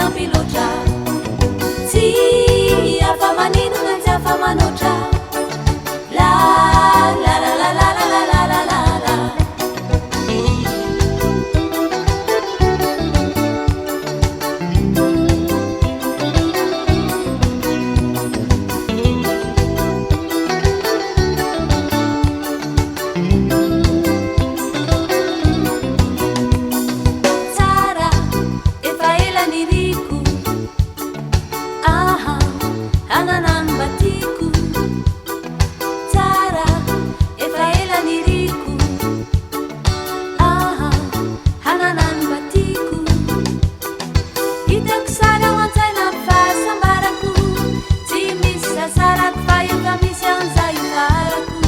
ampy loatra tsy afa-manino na tsy afa-manoatra la la la la la la la la la la la tsara efa ela niriko aha hananany batiko tsara efa ela niriko aha hananany batiko hitako sara ao an-tsaina fahasambarako tsy misy sasarako fa efa misy an'izay farako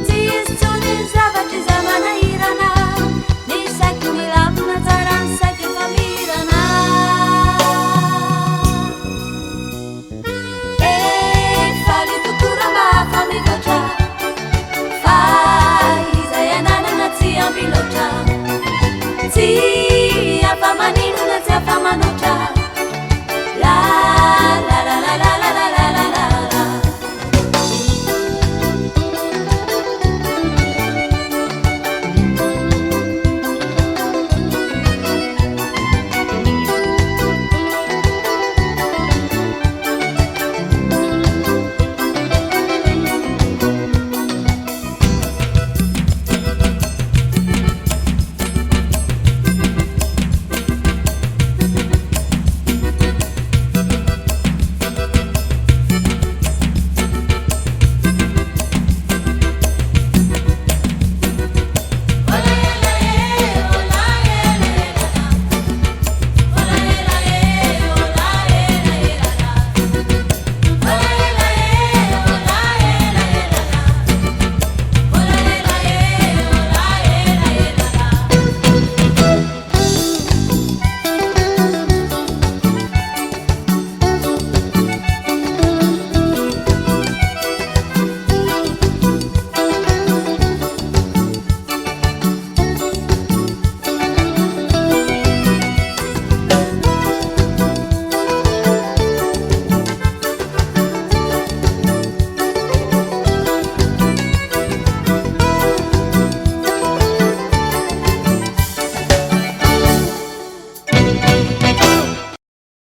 tsy izy tsony zavatry za manahirana ny saiky milamina tsara ny saiky efa mirana efa litokora mba hafa mivoatra fa izay ananana tsy ampy loatra tsy afa-manino na tsy afa-manoatra